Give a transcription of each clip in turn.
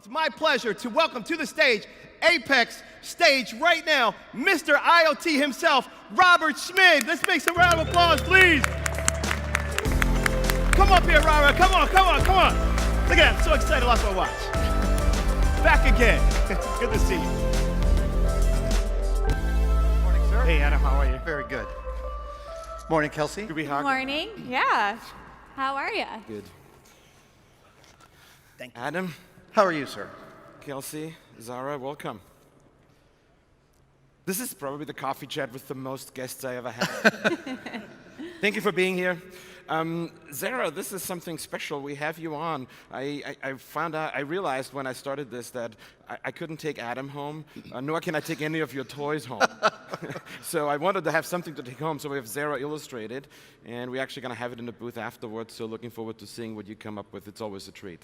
It's my pleasure to welcome to the stage, Apex stage right now, Mr. IoT himself, Robert Schmid. Let's make some round of applause, please. Come up here, Robert. Come on. Look at that, I'm so excited, lost my watch. Back again. Good to see you. Morning, sir. Hey, Adam, how are you? Very good. Morning, Kelsey. Could we hug? Morning. Yeah. How are you? Good. Thank you. Adam, How are you, sir? Kelsey, Zara, welcome. This is probably the coffee chat with the most guests I ever had. Thank you for being here. Zara, this is something special. We have you on. I realized when I started this that I couldn't take Adam home, nor can I take any of your toys home. So I wanted to have something to take home, so we have Zara illustrated, and we're actually going to have it in the booth afterwards, so looking forward to seeing what you come up with. It's always a treat.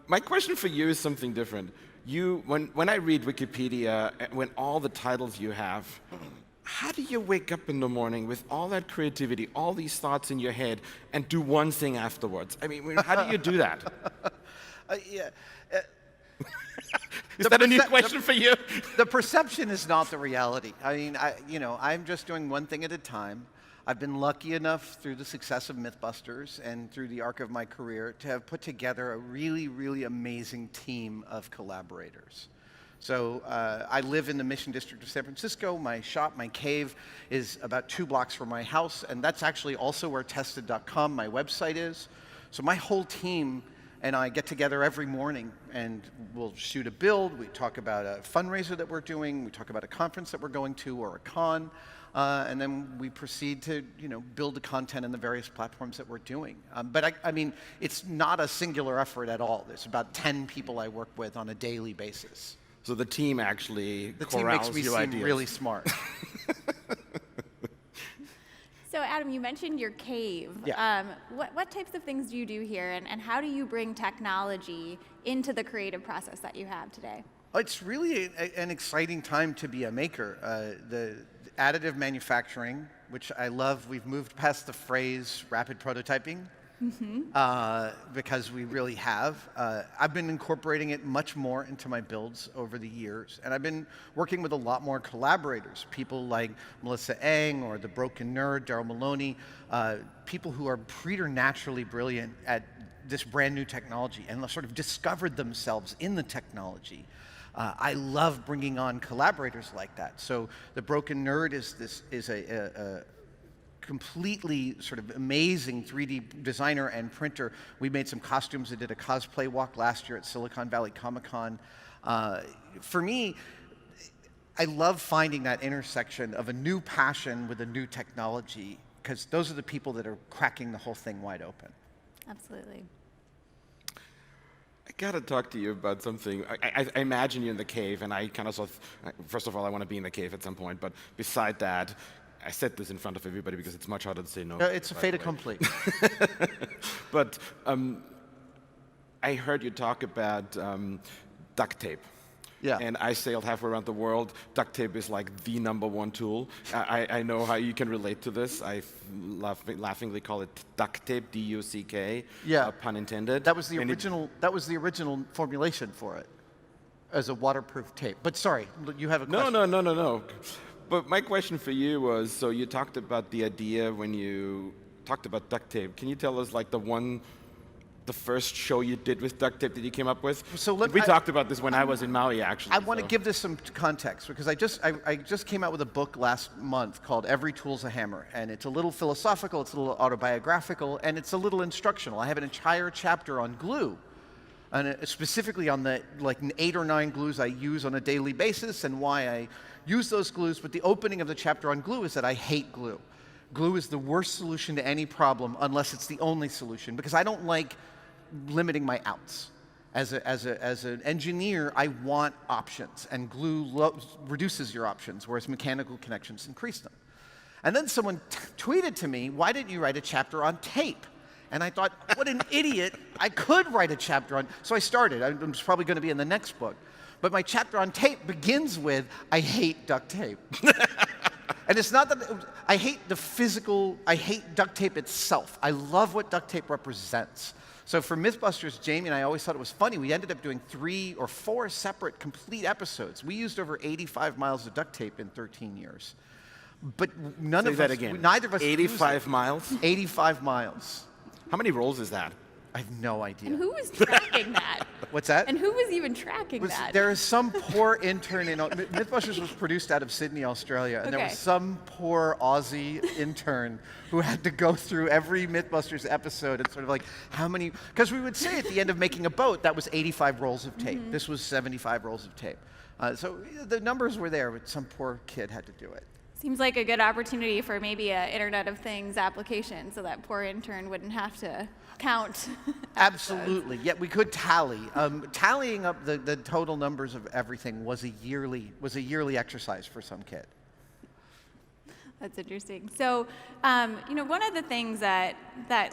My question for you is something different. When I read Wikipedia, when all the titles you have, how do you wake up in the morning with all that creativity, all these thoughts in your head, and do one thing afterwards? I mean, how do you do that? Is that a new question for you? The perception is not the reality. I mean, I'm just doing one thing at a time. I've been lucky enough through the success of Mythbusters and through the arc of my career to have put together a really, really amazing team of collaborators. So I live in the Mission District of San Francisco. My shop, my cave, is about 2 blocks from my house, and that's actually also where tested.com, my website, is. So my whole team and I get together every morning, and we'll shoot a build. We talk about a fundraiser that we're doing. We talk about a conference that we're going to or a con. And then we proceed to, build the content in the various platforms that we're doing. But I mean, it's not a singular effort at all. There's about 10 people I work with on a daily basis. So the team actually The team makes me seem ideas. really smart. So Adam, you mentioned your cave. Yeah. What types of things do you do here, and how do you bring technology into the creative process that you have today? It's really an exciting time to be a maker. The additive manufacturing, which I love, we've moved past the phrase rapid prototyping, because we really have. I've been incorporating it much more into my builds over the years, and I've been working with a lot more collaborators, people like Melissa Eng or the Broken Nerd, Daryl Maloney, people who are preternaturally brilliant at this brand new technology and sort of discovered themselves in the technology. I love bringing on collaborators like that. So the Broken Nerd is a completely sort of amazing 3D designer and printer. We made some costumes. I did a cosplay walk last year at Silicon Valley Comic-Con. For me, I love finding that intersection of a new passion with a new technology, because those are the people that are cracking the whole thing wide open. Absolutely. I gotta talk to you about something. I imagine you in the cave, and I kind of thought, first of all, I want to be in the cave at some point, but beside that, I said this in front of everybody because it's much harder to say no. It's a fait accompli. But I heard you talk about duct tape. Yeah. And I sailed halfway around the world. Duct tape is like the #1 tool. I know how you can relate to this. I laughingly call it duct tape, D-U-C-K. Yeah. Pun intended. That was the original. That was the original formulation for it, as a waterproof tape. But sorry, you have a question. No. But my question for you was: so you talked about the idea when you talked about duct tape. Can you tell us like the first show you did with duct tape that you came up with? So we talked about this when I was in Maui, actually. I want to give this some context, because I just came out with a book last month called Every Tool's a Hammer, and it's a little philosophical, it's a little autobiographical, and it's a little instructional. I have an entire chapter on glue, and specifically on the 8 or 9 glues I use on a daily basis and why I use those glues. But the opening of the chapter on glue is that I hate glue. Glue is the worst solution to any problem unless it's the only solution, because I don't like limiting my outs. As an engineer, I want options, and glue reduces your options, whereas mechanical connections increase them. And then someone tweeted to me, "Why didn't you write a chapter on tape?" And I thought, what an idiot, I could write a chapter on, so I started. It's probably going to be in the next book. But my chapter on tape begins with, I hate duct tape. And it's not that I hate the physical, I hate duct tape itself. I love what duct tape represents. So for Mythbusters, Jamie and I always thought it was funny. We ended up doing 3 or 4 separate complete episodes. We used over 85 miles of duct tape in 13 years. But none of us, neither of us 85 miles? 85 miles. How many rolls is that? I have no idea. And who was tracking that? What's that? And who was even tracking that? There is some poor intern in Mythbusters was produced out of Sydney, Australia, and there was some poor Aussie intern who had to go through every Mythbusters episode and sort of like how many, because we would say at the end of making a boat that was 85 rolls of tape. This was 75 rolls of tape. So the numbers were there, but some poor kid had to do it. Seems like a good opportunity for maybe an Internet of Things application so that poor intern wouldn't have to count. Absolutely. Yet we could tally. Tallying up the total numbers of everything was a yearly exercise for some kid. That's interesting. So, one of the things that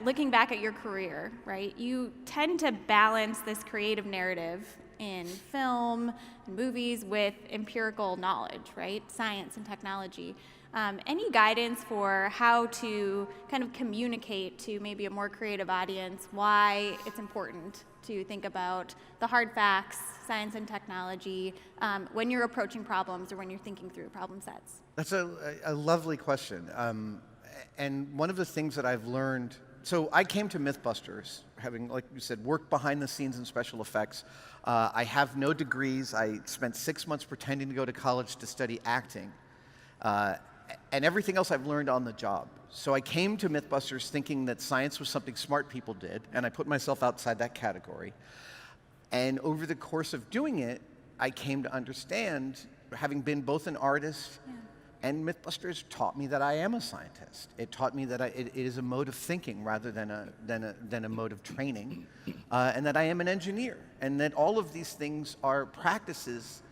looking back at your career, right, you tend to balance this creative narrative in film and movies with empirical knowledge, right? Science and technology. Any guidance for how to kind of communicate to maybe a more creative audience why it's important to think about the hard facts, science and technology, when you're approaching problems or when you're thinking through problem sets? That's a lovely question. And one of the things that I've learned, so I came to Mythbusters having, like you said, worked behind the scenes in special effects. I have no degrees. I spent 6 months pretending to go to college to study acting. And everything else I've learned on the job. So I came to Mythbusters thinking that science was something smart people did, and I put myself outside that category. And over the course of doing it, I came to understand, having been both an artist and Mythbusters taught me that I am a scientist. It taught me that it is a mode of thinking rather than a mode of training, and that I am an engineer, and that all of these things are practices.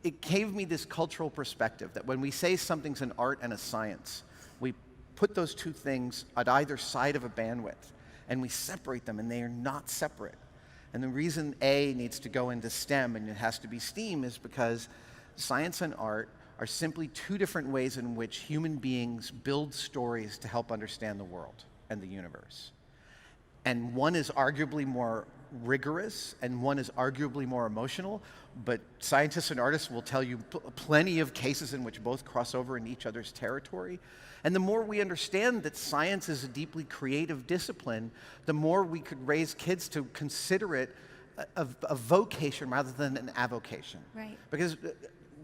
It gave me this cultural perspective that when we say something's an art and a science, we put those two things at either side of a bandwidth, and we separate them, and they are not separate. And the reason A needs to go into STEM and it has to be STEAM is because science and art are simply two different ways in which human beings build stories to help understand the world and the universe. And one is arguably more rigorous and one is arguably more emotional, but scientists and artists will tell you plenty of cases in which both cross over in each other's territory. And the more we understand that science is a deeply creative discipline, the more we could raise kids to consider it a vocation rather than an avocation. Right. Because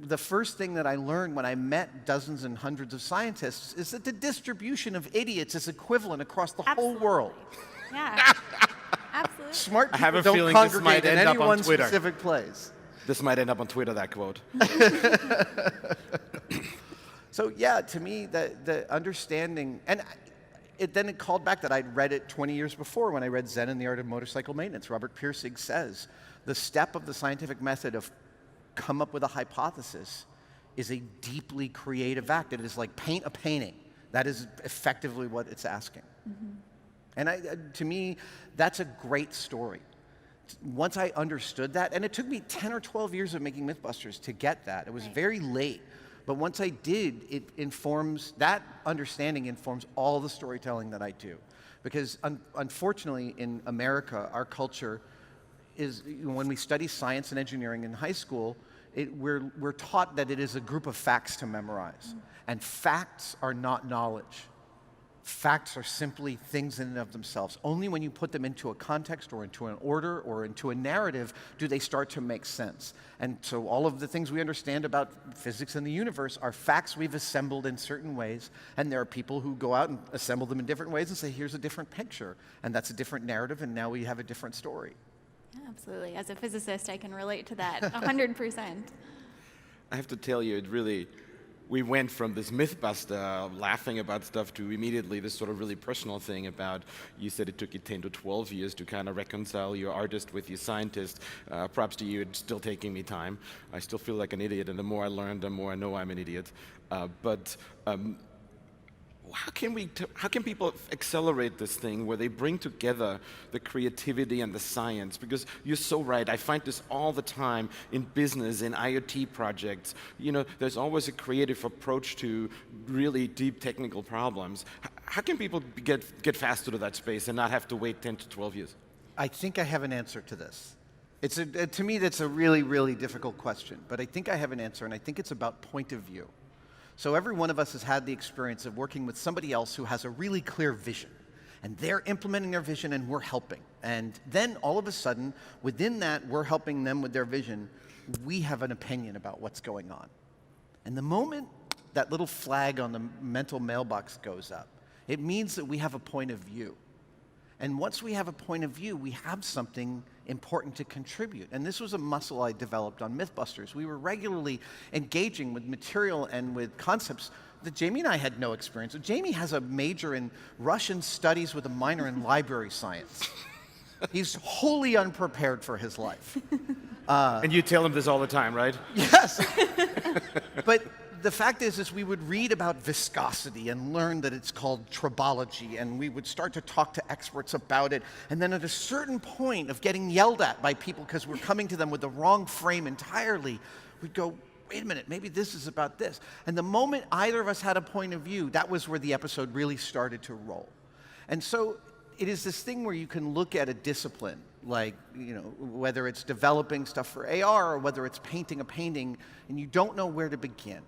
the first thing that I learned when I met dozens and hundreds of scientists is that the distribution of idiots is equivalent across the whole world. Yeah. Absolutely. Smart I have people a don't feeling this congregate might in end up any on one Twitter. specific place. This might end up on Twitter, that quote. So yeah, to me, the understanding, and then it called back that I'd read it 20 years before when I read Zen and the Art of Motorcycle Maintenance. Robert Pirsig says, the step of the scientific method of come up with a hypothesis is a deeply creative act. It is like paint a painting. That is effectively what it's asking. Mm-hmm. And to me, that's a great story. Once I understood that, and it took me 10 or 12 years of making Mythbusters to get that. It was very late. But once I did, it informs, that understanding informs all the storytelling that I do. Because unfortunately, in America, our culture is, when we study science and engineering in high school, we're taught that it is a group of facts to memorize. And facts are not knowledge. Facts are simply things in and of themselves. Only when you put them into a context or into an order or into a narrative do they start to make sense. And so all of the things we understand about physics and the universe are facts we've assembled in certain ways, and there are people who go out and assemble them in different ways and say, here's a different picture, and that's a different narrative, and now we have a different story. Yeah, absolutely. As a physicist, I can relate to that 100%. I have to tell you, we went from this Mythbuster laughing about stuff to immediately this sort of really personal thing about, you said it took you 10 to 12 years to kind of reconcile your artist with your scientist. Props to you, it's still taking me time. I still feel like an idiot, and the more I learn, the more I know I'm an idiot. But how can people accelerate this thing where they bring together the creativity and the science? Because you're so right. I find this all the time in business, in IoT projects. There's always a creative approach to really deep technical problems. How can people get faster to that space and not have to wait 10 to 12 years? I think I have an answer to this. To me, that's a really, really difficult question, but I think I have an answer, and I think it's about point of view. So every one of us has had the experience of working with somebody else who has a really clear vision, and they're implementing their vision and we're helping. And then all of a sudden, within that, we're helping them with their vision, we have an opinion about what's going on. And the moment that little flag on the mental mailbox goes up, it means that we have a point of view. And once we have a point of view, we have something important to contribute. And this was a muscle I developed on Mythbusters. We were regularly engaging with material and with concepts that Jamie and I had no experience with. Jamie has a major in Russian studies with a minor in library science. He's wholly unprepared for his life. And you tell him this all the time, right? Yes. But the fact is we would read about viscosity and learn that it's called tribology, and we would start to talk to experts about it. And then at a certain point of getting yelled at by people because we're coming to them with the wrong frame entirely, we'd go, wait a minute, maybe this is about this. And the moment either of us had a point of view, that was where the episode really started to roll. And so it is this thing where you can look at a discipline, like, whether it's developing stuff for AR or whether it's painting a painting, and you don't know where to begin.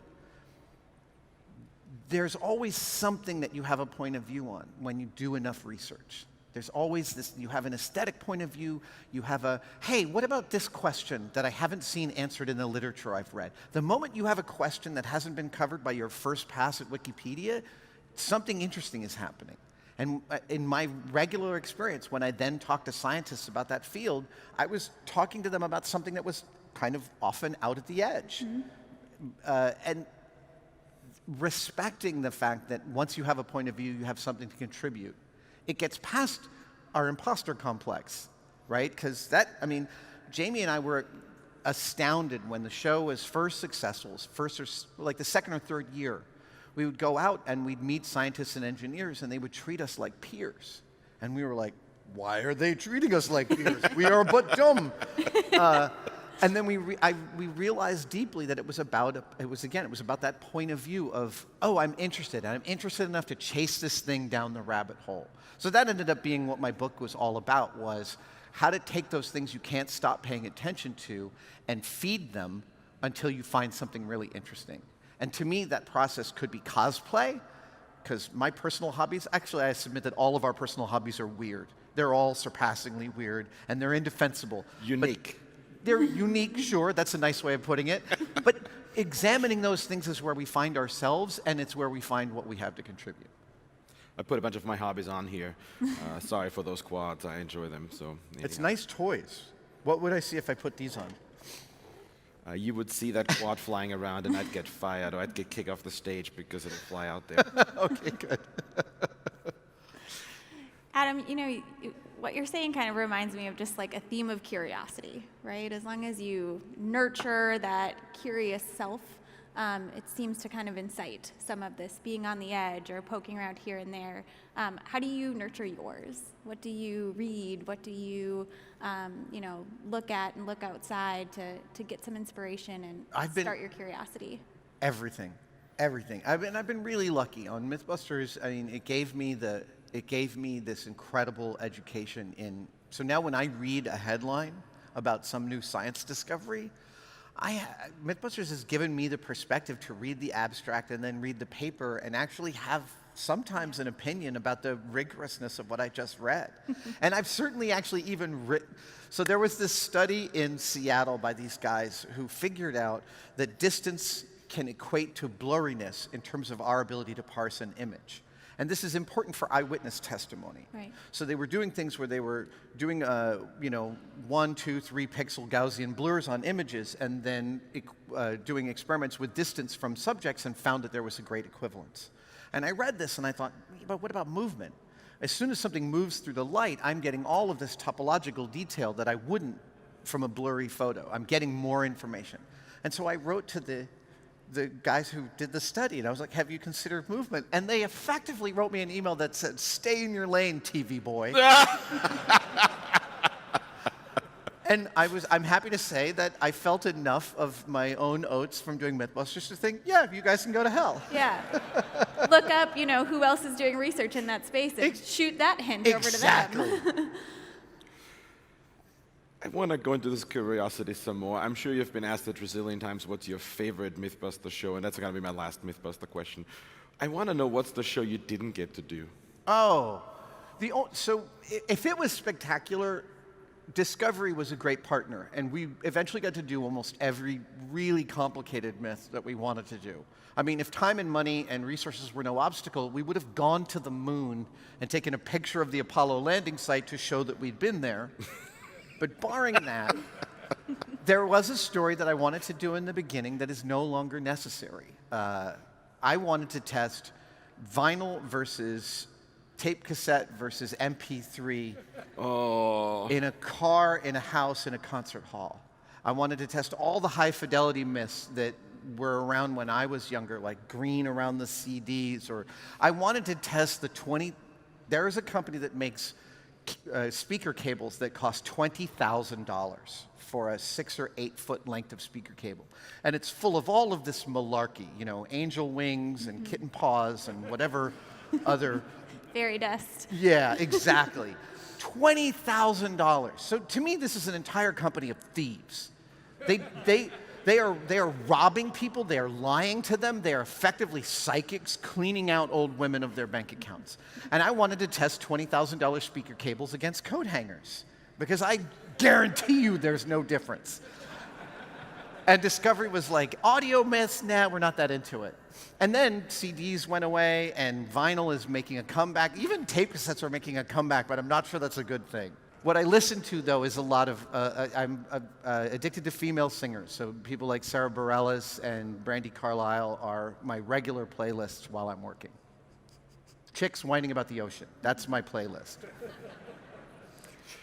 There's always something that you have a point of view on when you do enough research. There's always this, you have an aesthetic point of view, you have hey, what about this question that I haven't seen answered in the literature I've read? The moment you have a question that hasn't been covered by your first pass at Wikipedia, something interesting is happening. And in my regular experience, when I then talk to scientists about that field, I was talking to them about something that was kind of often out at the edge. And respecting the fact that once you have a point of view, you have something to contribute. It gets past our imposter complex, right? Because Jamie and I were astounded when the show was first successful, like the second or third year. We would go out and we'd meet scientists and engineers, and they would treat us like peers. And we were like, why are they treating us like peers? We are but dumb. And then we realized deeply that it was about that point of view of, oh, I'm interested enough to chase this thing down the rabbit hole. So that ended up being what my book was all about, was how to take those things you can't stop paying attention to and feed them until you find something really interesting. And to me, that process could be cosplay, because my personal hobbies, actually I submit that all of our personal hobbies are weird. They're all surpassingly weird, and they're indefensible. Unique. They're unique, sure, that's a nice way of putting it. But examining those things is where we find ourselves, and it's where we find what we have to contribute. I put a bunch of my hobbies on here. Sorry for those quads, I enjoy them. So it's nice toys. What would I see if I put these on? You would see that quad flying around, and I'd get fired, or I'd get kicked off the stage because it'll fly out there. Okay, good. Adam, what you're saying kind of reminds me of just like a theme of curiosity, right? As long as you nurture that curious self, it seems to kind of incite some of this being on the edge or poking around here and there. How do you nurture yours? What do you read? What do you, look at and look outside to get some inspiration and start your curiosity? Everything. I've been really lucky on Mythbusters. I mean, it gave me this incredible education in. So now when I read a headline about some new science discovery, Mythbusters has given me the perspective to read the abstract and then read the paper and actually have sometimes an opinion about the rigorousness of what I just read. And I've certainly actually even written. So there was this study in Seattle by these guys who figured out that distance can equate to blurriness in terms of our ability to parse an image. And this is important for eyewitness testimony. Right. So they were doing things where they were doing, 1, 2, 3 pixel Gaussian blurs on images, and then doing experiments with distance from subjects, and found that there was a great equivalence. And I read this and I thought, but what about movement? As soon as something moves through the light, I'm getting all of this topological detail that I wouldn't from a blurry photo. I'm getting more information. And so I wrote to the the guys who did the study, and I was like, have you considered movement? And they effectively wrote me an email that said, stay in your lane, TV boy. And I'm happy to say that I felt enough of my own oats from doing Mythbusters to think, yeah, you guys can go to hell. Yeah. Look up, who else is doing research in that space and shoot that hint over to them. I want to go into this curiosity some more. I'm sure you've been asked it a zillion times, what's your favorite Mythbuster show? And that's going to be my last Mythbuster question. I want to know, what's the show you didn't get to do? Oh, so if it was spectacular, Discovery was a great partner, and we eventually got to do almost every really complicated myth that we wanted to do. I mean, if time and money and resources were no obstacle, we would have gone to the moon and taken a picture of the Apollo landing site to show that we'd been there. But barring that, there was a story that I wanted to do in the beginning that is no longer necessary. I wanted to test vinyl versus tape cassette versus MP3 in a car, in a house, in a concert hall. I wanted to test all the high fidelity myths that were around when I was younger, like green around the CDs, or I wanted to test there is a company that makes speaker cables that cost $20,000 for a 6 or 8 foot length of speaker cable. And it's full of all of this malarkey, angel wings and kitten paws and whatever other Fairy dust. Yeah, exactly. $20,000. So to me, this is an entire company of thieves. They are robbing people. They are lying to them. They are effectively psychics cleaning out old women of their bank accounts. And I wanted to test $20,000 speaker cables against coat hangers because I guarantee you there's no difference. And Discovery was like, audio myths, nah, we're not that into it. And then CDs went away, and vinyl is making a comeback. Even tape cassettes are making a comeback, but I'm not sure that's a good thing. What I listen to, though, is a lot of, I'm addicted to female singers. So people like Sarah Bareilles and Brandi Carlile are my regular playlists while I'm working. Chicks whining about the ocean. That's my playlist.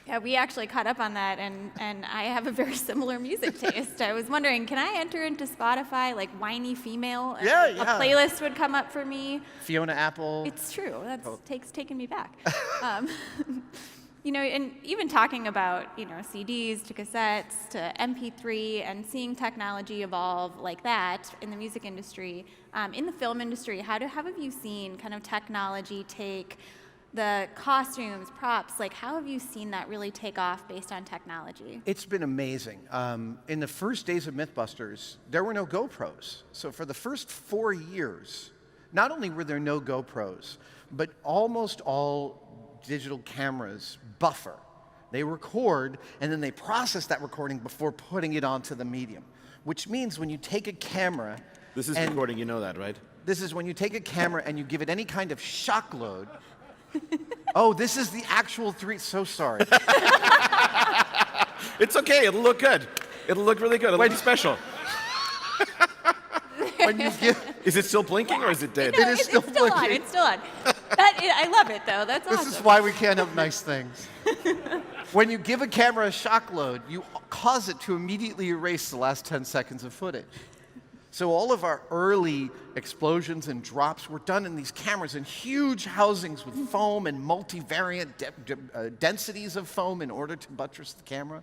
Yeah, we actually caught up on that, and I have a very similar music taste. I was wondering, can I enter into Spotify, like whiny female? Yeah. A playlist would come up for me. Fiona Apple. It's true. That's taking me back. And even talking about, CDs to cassettes to MP3 and seeing technology evolve like that in the music industry, in the film industry, how have you seen kind of technology take the costumes, props, how have you seen that really take off based on technology? It's been amazing. In the first days of Mythbusters, there were no GoPros. So for the first 4 years, not only were there no GoPros, but almost all digital cameras buffer. They record, and then they process that recording before putting it onto the medium, which means when you take a camera... This is recording, you know that, right? This is when you take a camera and you give it any kind of shock load. Oh, this is the actual so sorry. It's okay, it'll look good. It'll look really good, it'll look special. When you Is it still blinking or is it dead? It is still it's still on. blinking. It's still on. I love it, though. That's awesome. This is why we can't have nice things. When you give a camera a shock load, you cause it to immediately erase the last 10 seconds of footage. So all of our early explosions and drops were done in these cameras in huge housings with foam and multivariant densities of foam in order to buttress the camera.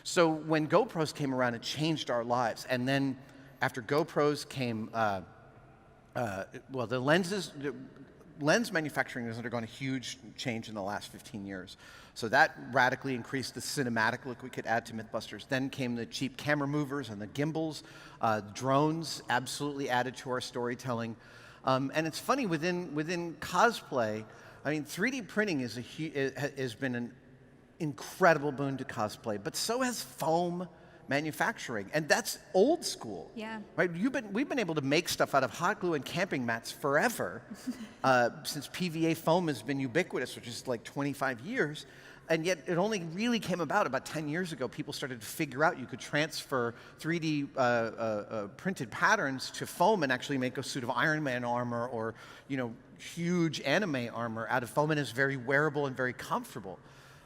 So when GoPros came around, it changed our lives. And then after GoPros came, the lens manufacturing has undergone a huge change in the last 15 years. So that radically increased the cinematic look we could add to Mythbusters. Then came the cheap camera movers and the gimbals. Drones absolutely added to our storytelling. And it's funny, within cosplay, 3D printing has been an incredible boon to cosplay, but so has foam manufacturing, and that's old school. Yeah. Right? We've been able to make stuff out of hot glue and camping mats forever, since PVA foam has been ubiquitous, which is like 25 years. And yet it only really came about 10 years ago. People started to figure out you could transfer 3D printed patterns to foam and actually make a suit of Iron Man armor or huge anime armor out of foam, and it's very wearable and very comfortable.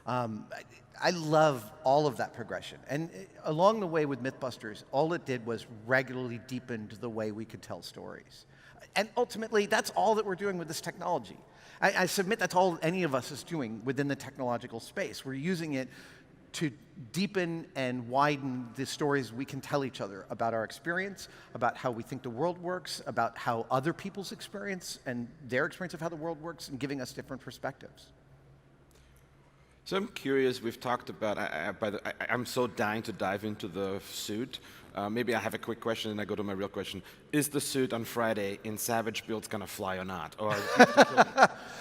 I love all of that progression. And along the way with Mythbusters, all it did was regularly deepened the way we could tell stories. And ultimately, that's all that we're doing with this technology. I submit that's all any of us is doing within the technological space. We're using it to deepen and widen the stories we can tell each other about our experience, about how we think the world works, about how other people's experience and their experience of how the world works, and giving us different perspectives. So I'm curious, we've talked about, I'm so dying to dive into the suit. Maybe I have a quick question and I go to my real question. Is the suit on Friday in Savage Builds gonna fly or not? Or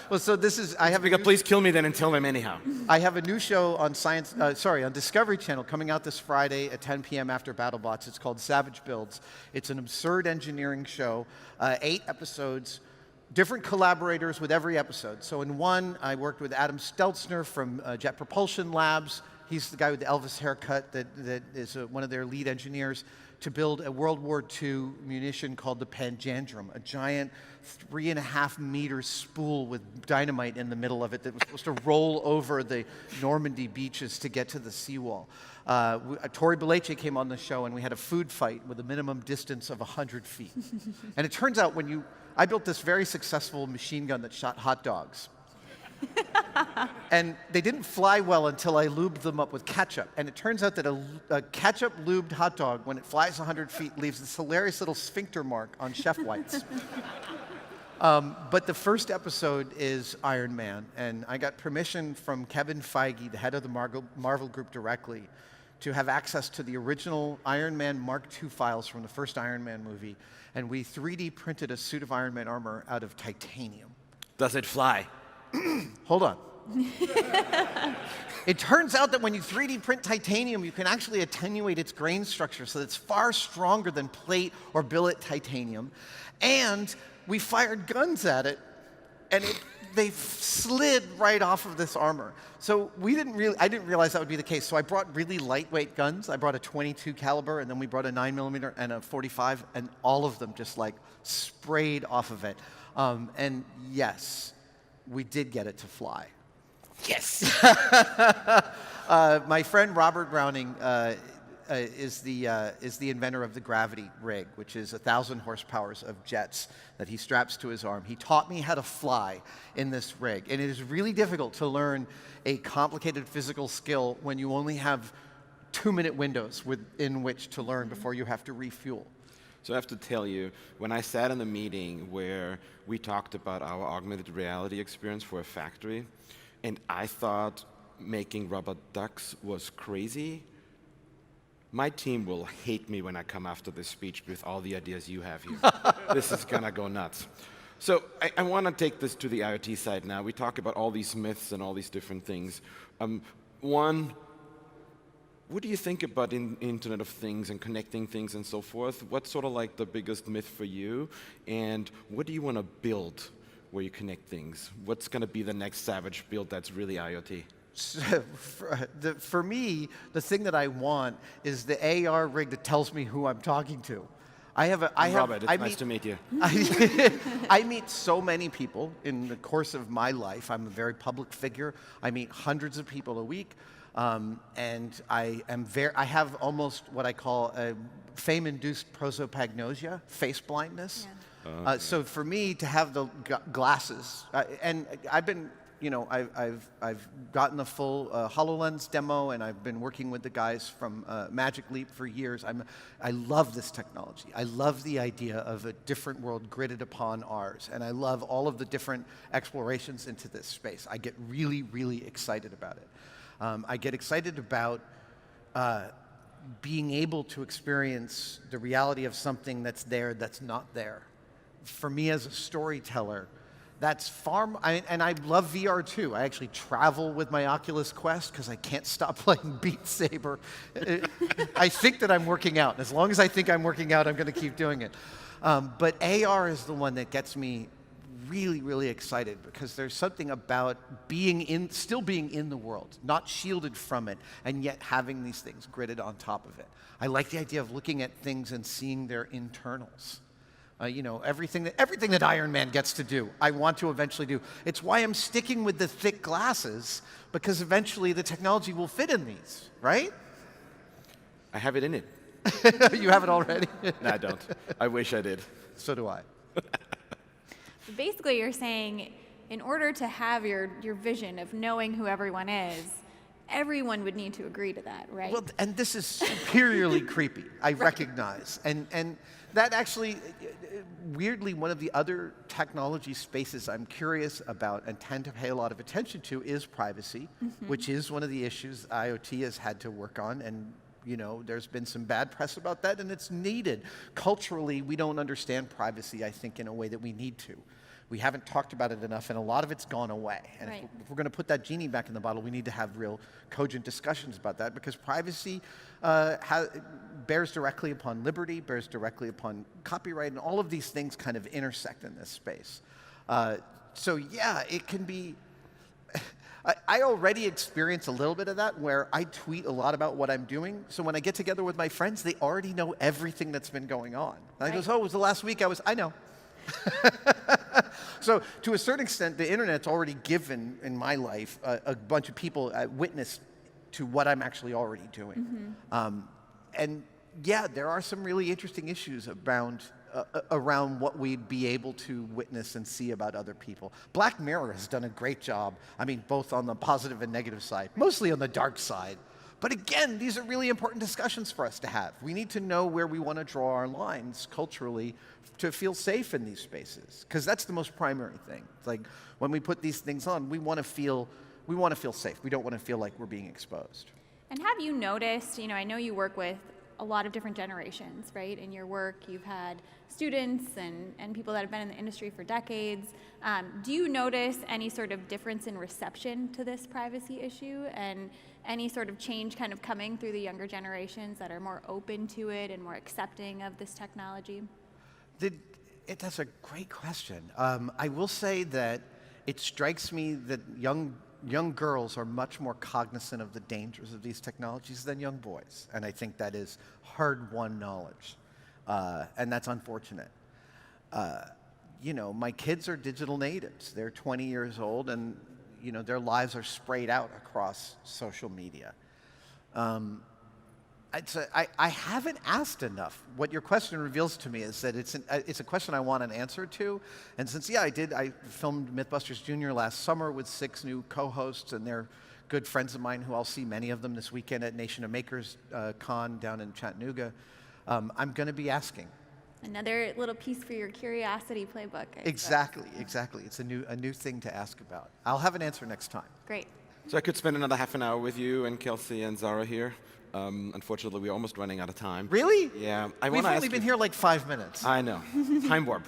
Well, so this is, please kill me then and tell them anyhow. I have a new show on on Discovery Channel coming out this Friday at 10 p.m. after BattleBots. It's called Savage Builds. It's an absurd engineering show, 8 episodes, different collaborators with every episode. So in one, I worked with Adam Stelzner from Jet Propulsion Labs. He's the guy with the Elvis haircut that is one of their lead engineers, to build a World War II munition called the Panjandrum, a giant 3.5-meter spool with dynamite in the middle of it that was supposed to roll over the Normandy beaches to get to the seawall. Tori Beleche came on the show, and we had a food fight with a minimum distance of 100 feet. And it turns out I built this very successful machine gun that shot hot dogs. And they didn't fly well until I lubed them up with ketchup. And it turns out that a ketchup-lubed hot dog, when it flies 100 feet, leaves this hilarious little sphincter mark on chef whites. But the first episode is Iron Man. And I got permission from Kevin Feige, the head of the Marvel Group, directly to have access to the original Iron Man Mark II files from the first Iron Man movie. And we 3D printed a suit of Iron Man armor out of titanium. Does it fly? Hold on. It turns out that when you 3D print titanium, you can actually attenuate its grain structure so that it's far stronger than plate or billet titanium. And we fired guns at it, and they slid right off of this armor. So I didn't realize that would be the case. So I brought really lightweight guns. I brought a 22 caliber, and then we brought a 9mm and a 45, and all of them just like sprayed off of it. And yes, we did get it to fly. Yes! My friend Robert Browning is the inventor of the gravity rig, which is 1,000 horsepower of jets that he straps to his arm. He taught me how to fly in this rig. And it is really difficult to learn a complicated physical skill when you only have 2-minute windows within which to learn before you have to refuel. So I have to tell you, when I sat in a meeting where we talked about our augmented reality experience for a factory, and I thought making rubber ducks was crazy, my team will hate me when I come after this speech with all the ideas you have here. This is gonna go nuts. So I want to take this to the IoT side now. We talk about all these myths and all these different things. One, what do you think about Internet of Things and connecting things and so forth? What's sort of like the biggest myth for you? And what do you want to build where you connect things? What's going to be the next Savage build that's really IoT? So for me, the thing that I want is the AR rig that tells me who I'm talking to. Robert, it's nice to meet you. I meet so many people in the course of my life. I'm a very public figure. I meet hundreds of people a week. And I have almost what I call a fame-induced prosopagnosia, face blindness. Yeah. So for me to have the glasses, and I've been, I've gotten the full HoloLens demo, and I've been working with the guys from Magic Leap for years. I love this technology. I love the idea of a different world gridded upon ours, and I love all of the different explorations into this space. I get really, really excited about it. I get excited about being able to experience the reality of something that's there that's not there. For me as a storyteller, that's and I love VR too. I actually travel with my Oculus Quest because I can't stop playing Beat Saber. I think that I'm working out. As long as I think I'm working out, I'm going to keep doing it. But AR is the one that gets me really, really excited because there's something about still being in the world, not shielded from it, and yet having these things gridded on top of it. I like the idea of looking at things and seeing their internals. You know, everything that Iron Man gets to do, I want to eventually do. It's why I'm sticking with the thick glasses, because eventually the technology will fit in these, right? I have it in it. You have it already? No, I don't. I wish I did. So do I. Basically, you're saying in order to have your vision of knowing who everyone is, everyone would need to agree to that, right? Well, and this is superiorly creepy, I recognize. And that actually, weirdly, one of the other technology spaces I'm curious about and tend to pay a lot of attention to is privacy, which is one of the issues IoT has had to work on. And you know, there's been some bad press about that, and it's needed. Culturally, we don't understand privacy, I think, in a way that we need to. We haven't talked about it enough, and a lot of it's gone away. And Right. if we're going to put that genie back in the bottle, we need to have real cogent discussions about that, because privacy bears directly upon liberty, bears directly upon copyright, and all of these things kind of intersect in this space. So yeah, it can be... I already experience a little bit of that, where I tweet a lot about what I'm doing. So when I get together with my friends, they already know everything that's been going on. And I goes, oh, it was the last week I know. So to a certain extent, the internet's already given, in my life, a bunch of people witness to what I'm actually already doing. And yeah, there are some really interesting issues around what we'd be able to witness and see about other people. Black Mirror has done a great job, I mean, both on the positive and negative side, mostly on the dark side. But again, these are really important discussions for us to have. We need to know where we want to draw our lines culturally to feel safe in these spaces, because that's the most primary thing. It's like when we put these things on, we want to feel safe. We don't want to feel like we're being exposed. And have you noticed, you know, I know you work with a lot of different generations, right? In your work, you've had students and people that have been in the industry for decades. Do you notice any sort of difference in reception to this privacy issue, and any sort of change kind of coming through the younger generations that are more open to it and more accepting of this technology? That's a great question. I will say that it strikes me that young girls are much more cognizant of the dangers of these technologies than young boys. And I think that is hard-won knowledge. And that's unfortunate. You know, my kids are digital natives. They're 20 years old, and you know, their lives are sprayed out across social media. I haven't asked enough. What your question reveals to me is that it's a question I want an answer to. And since, yeah, I filmed Mythbusters Jr. last summer with 6 new co-hosts, and they're good friends of mine who I'll see many of them this weekend at Nation of Makers Con down in Chattanooga. I'm going to be asking. Another little piece for your curiosity playbook. Exactly. It's a new thing to ask about. I'll have an answer next time. Great. So I could spend another half an hour with you and Kelsey and Zara here. Unfortunately, we're almost running out of time. Really? Yeah. We've only been here like 5 minutes. I know. Time warp.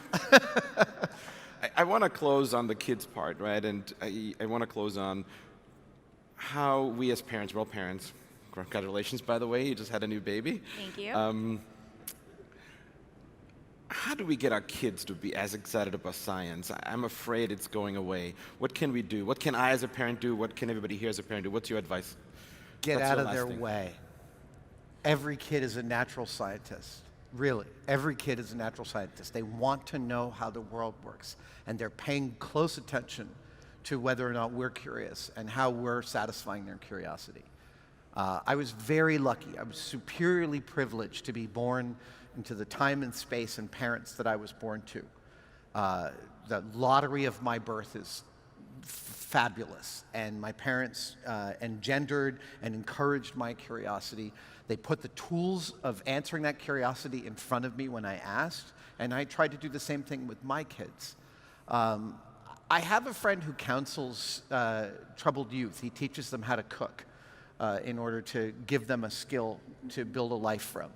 I want to close on the kids part, right? And I want to close on how we as parents, we're all parents. Congratulations, by the way. You just had a new baby. Thank you. How do we get our kids to be as excited about science? I'm afraid it's going away. What can we do? What can I as a parent do? What can everybody here as a parent do? What's your advice? Get out of their way. Every kid is a natural scientist. Really, every kid is a natural scientist. They want to know how the world works, and they're paying close attention to whether or not we're curious and how we're satisfying their curiosity. I was very lucky. I was superiorly privileged to be born into the time and space and parents that I was born to. The lottery of my birth is fabulous, and my parents engendered and encouraged my curiosity. They put the tools of answering that curiosity in front of me when I asked, and I tried to do the same thing with my kids. I have a friend who counsels troubled youth. He teaches them how to cook in order to give them a skill to build a life from.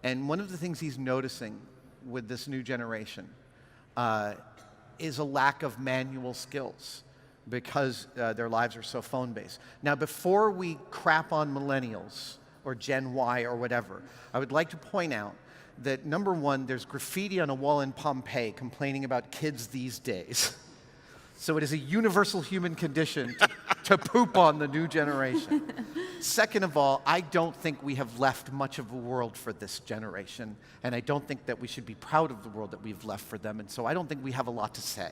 And one of the things he's noticing with this new generation is a lack of manual skills, because their lives are so phone-based. Now, before we crap on millennials or Gen Y or whatever, I would like to point out that, number one, there's graffiti on a wall in Pompeii complaining about kids these days. So it is a universal human condition to poop on the new generation. Second of all, I don't think we have left much of a world for this generation, and I don't think that we should be proud of the world that we've left for them, and so I don't think we have a lot to say.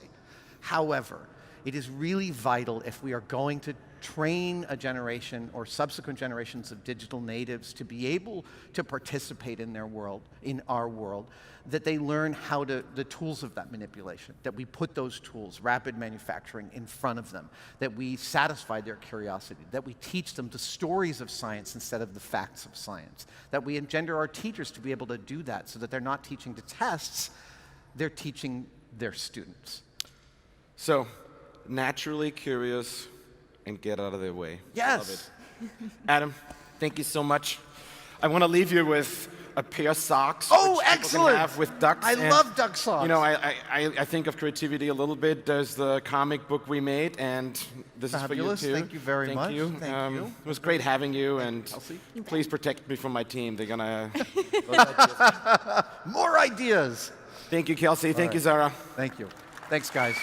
However, it is really vital if we are going to train a generation or subsequent generations of digital natives to be able to participate in their world, in our world, that they learn how to, the tools of that manipulation, that we put those tools, rapid manufacturing, in front of them, that we satisfy their curiosity, that we teach them the stories of science instead of the facts of science, that we engender our teachers to be able to do that so that they're not teaching to tests, they're teaching their students. So, naturally curious and get out of their way. Yes. Love it. Adam, thank you so much. I want to leave you with a pair of socks. Oh, which people excellent! Can have with ducks. I and, love duck socks. You know, I think of creativity a little bit. There's the comic book we made, and this Fabulous. is for you too. Thank you very much. Thank you. Thank you. It was great having you, and Kelsey? please protect me from my team. They're gonna. More ideas. Thank you, Kelsey. Thank you, right. Zara. Thank you. Thanks, guys.